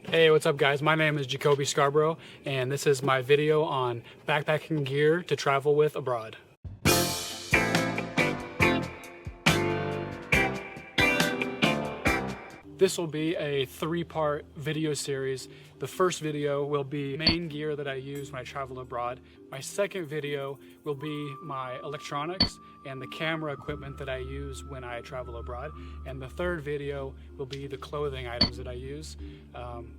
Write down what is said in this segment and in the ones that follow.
Hey, what's up guys? My name is Jacoby Scarborough and this is my video on backpacking gear to travel with abroad. This will be a three-part video series. The first video will be main gear that I use when I travel abroad. My second video will be my electronics and the camera equipment that I use when I travel abroad. And the third video will be the clothing items that I use.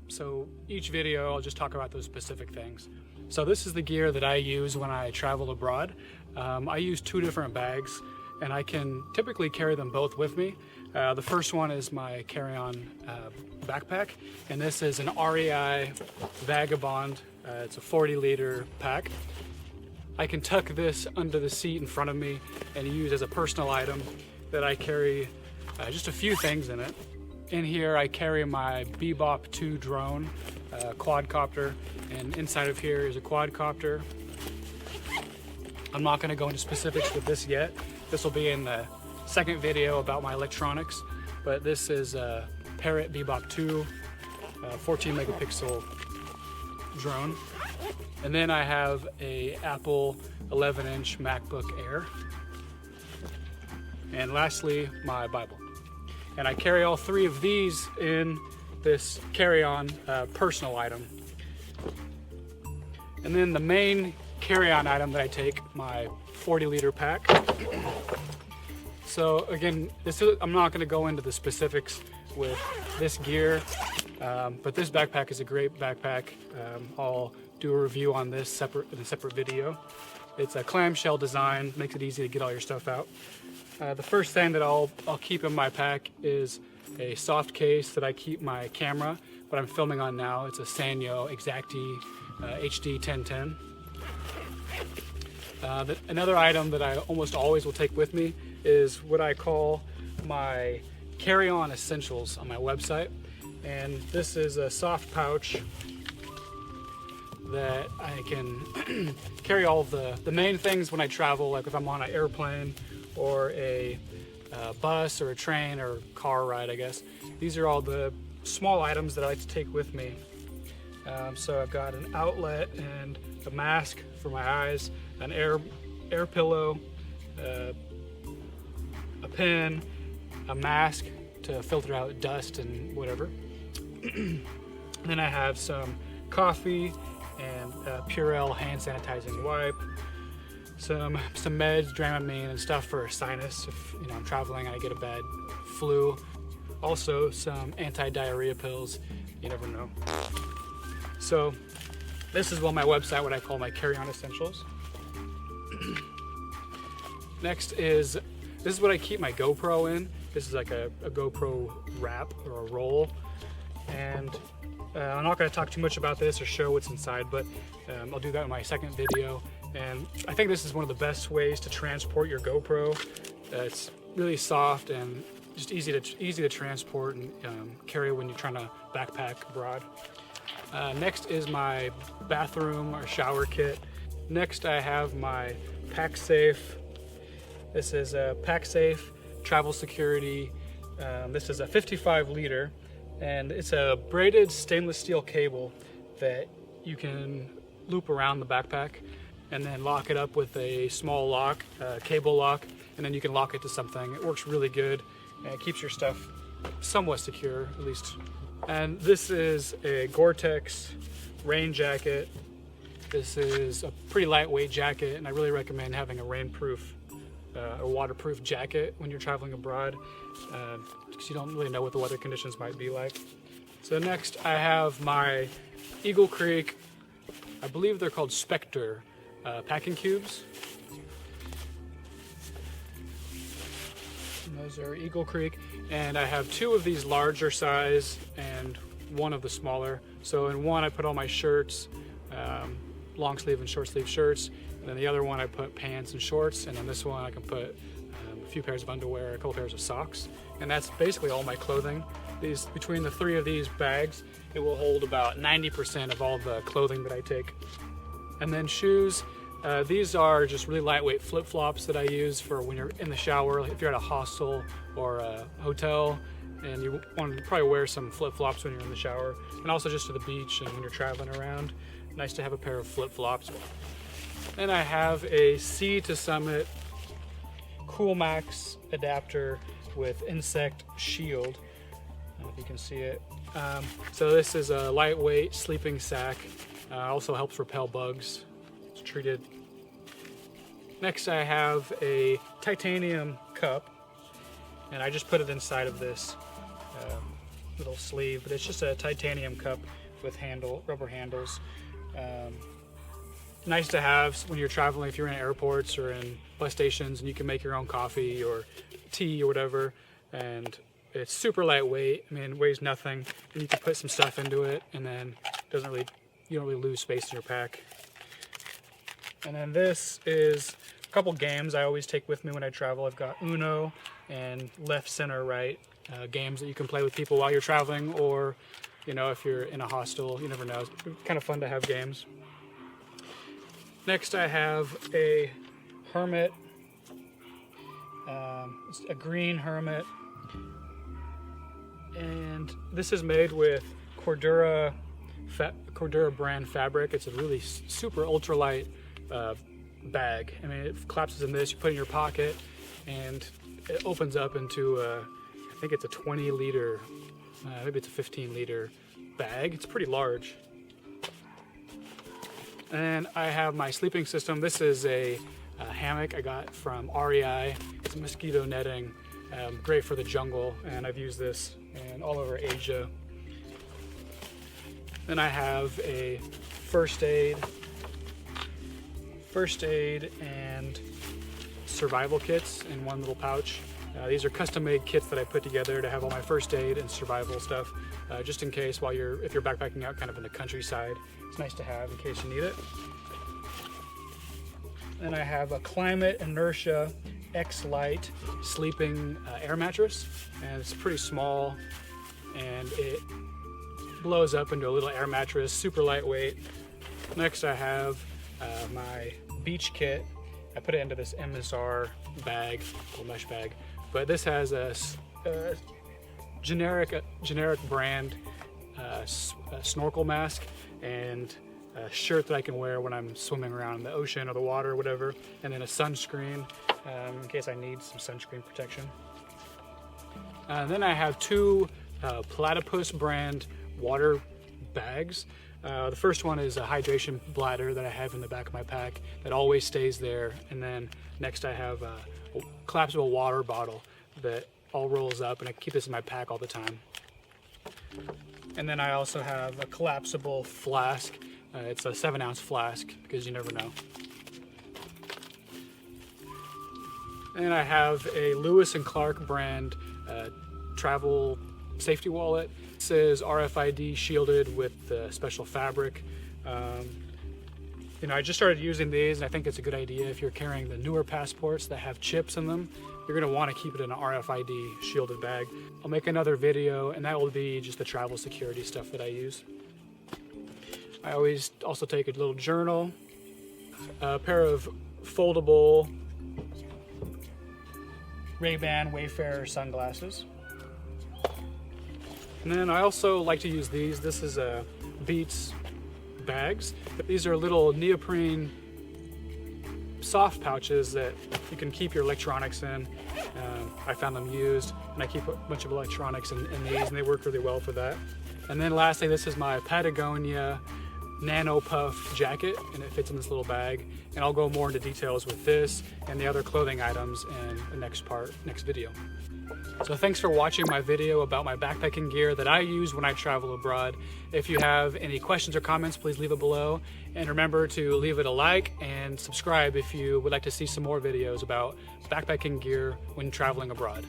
So each video I'll just talk about those specific things. So this is the gear that I use when I travel abroad. I use two different bags and I can typically carry them both with me. The first one is my carry-on backpack, and this is an REI Vagabond. It's a 40-liter pack. I can tuck this under the seat in front of me and use as a personal item that I carry just a few things in it. In here I carry my Bebop 2 drone, Quadcopter, and inside of here is a Quadcopter. I'm not going to go into specifics with this yet. This will be in the second video about my electronics, but this is a Parrot Bebop 2 14 megapixel drone. And then I have a Apple 11-inch MacBook Air. And lastly, my Bible. And I carry all three of these in this carry-on personal item. And then the main carry-on item that I take, my 40-liter pack. So again, I'm not going to go into the specifics with this gear, but this backpack is a great backpack. I'll do a review on this in a separate video. It's a clamshell design, makes it easy to get all your stuff out. The first thing that I'll keep in my pack is a soft case that I keep my camera, what I'm filming on now. It's a Sanyo Exacti HD 1010. Another item that I almost always will take with me is what I call my carry-on essentials on my website. And this is a soft pouch that I can carry all of the main things when I travel, like if I'm on an airplane or a bus or a train or car ride, I guess. These are all the small items that I like to take with me. So I've got an outlet and a mask for my eyes, an air pillow, a pen, a mask to filter out dust and whatever. Then I have some coffee and Purell hand sanitizing wipe, some meds, Dramamine and stuff for sinus if I'm traveling and I get a bad flu. Also some anti-diarrhea pills, you never know. So this is on my website what I call my carry-on essentials. Next is, this is what I keep my GoPro in. This is like a GoPro wrap or a roll. And I'm not going to talk too much about this or show what's inside, but I'll do that in my second video. And I think this is one of the best ways to transport your GoPro. It's really soft and just easy to transport and carry when you're trying to backpack abroad. Next is my bathroom or shower kit. Next I have my Pacsafe. This is a Pacsafe travel security. This is a 55 liter and it's a braided stainless steel cable that you can loop around the backpack and then lock it up with a small lock, cable lock, and then you can lock it to something. It works really good and it keeps your stuff somewhat secure, at least. And this is a Gore-Tex rain jacket. This is a pretty lightweight jacket and I really recommend having a rainproof or waterproof jacket when you're traveling abroad because you don't really know what the weather conditions might be like. So next I have my Eagle Creek, I believe they're called Spectre packing cubes. And those are Eagle Creek, and I have two of these larger size and one of the smaller. So in one I put all my shirts, long sleeve and short sleeve shirts, and then the other one I put pants and shorts, and then this one I can put a few pairs of underwear, a couple pairs of socks, and that's basically all my clothing. Between the three of these bags, it will hold about 90% of all the clothing that I take. And then shoes, these are just really lightweight flip-flops that I use for when you're in the shower, if you're at a hostel or a hotel and you want to probably wear some flip-flops when you're in the shower, and also just to the beach and when you're traveling around. Nice to have a pair of flip-flops. And I have a Sea to Summit Cool Max adapter with insect shield. I don't know if you can see it. So this is a lightweight sleeping sack. Also helps repel bugs. It's treated. Next I have a titanium cup, and I just put it inside of this little sleeve, but it's just a titanium cup with rubber handles. Nice to have when you're traveling, if you're in airports or in bus stations, and you can make your own coffee or tea or whatever. And it's super lightweight. I mean, it weighs nothing, and you can put some stuff into it, and then you don't really lose space in your pack. And then this is a couple games I always take with me when I travel. I've got Uno and left, center, right games that you can play with people while you're traveling, or if you're in a hostel, you never know. It's kind of fun to have games. Next I have a Hermit, it's a green Hermit, and this is made with Cordura brand fabric. It's a really super ultralight bag. I mean, it collapses in this, you put it in your pocket, and it opens up into I think it's a 20 liter, maybe it's a 15 liter bag. It's pretty large. And I have my sleeping system. This is a hammock I got from REI. It's mosquito netting, great for the jungle, and I've used this all over Asia. Then I have a first aid and survival kits in one little pouch. These are custom-made kits that I put together to have all my first aid and survival stuff, just in case if you're backpacking out kind of in the countryside. It's nice to have in case you need it. Then I have a Klymit Inertia X-Lite sleeping air mattress, and it's pretty small, and it blows up into a little air mattress, super lightweight. Next I have my beach kit. I put it into this MSR bag, a mesh bag, but this has a generic brand snorkel mask and a shirt that I can wear when I'm swimming around in the ocean or the water or whatever, and then a sunscreen in case I need some sunscreen protection. And then I have two Platypus brand water bags. The first one is a hydration bladder that I have in the back of my pack that always stays there, and then next I have a collapsible water bottle that all rolls up, and I keep this in my pack all the time. And then I also have a collapsible flask. It's a 7-ounce flask because you never know. And I have a Lewis & Clark brand travel safety wallet. It says RFID shielded with special fabric. I just started using these, and I think it's a good idea if you're carrying the newer passports that have chips in them. You're going to want to keep it in an RFID shielded bag. I'll make another video, and that will be just the travel security stuff that I use. I always also take a little journal, a pair of foldable Ban Wayfarer sunglasses. And then I also like to use these. This is Beats bags. These are little neoprene soft pouches that you can keep your electronics in. I found them used, and I keep a bunch of electronics in these, and they work really well for that. And then lastly, this is my Patagonia Nano Puff jacket, and it fits in this little bag. And I'll go more into details with this and the other clothing items in the next video. So thanks for watching my video about my backpacking gear that I use when I travel abroad. If you have any questions or comments, please leave it below. And remember to leave it a like and subscribe if you would like to see some more videos about backpacking gear when traveling abroad.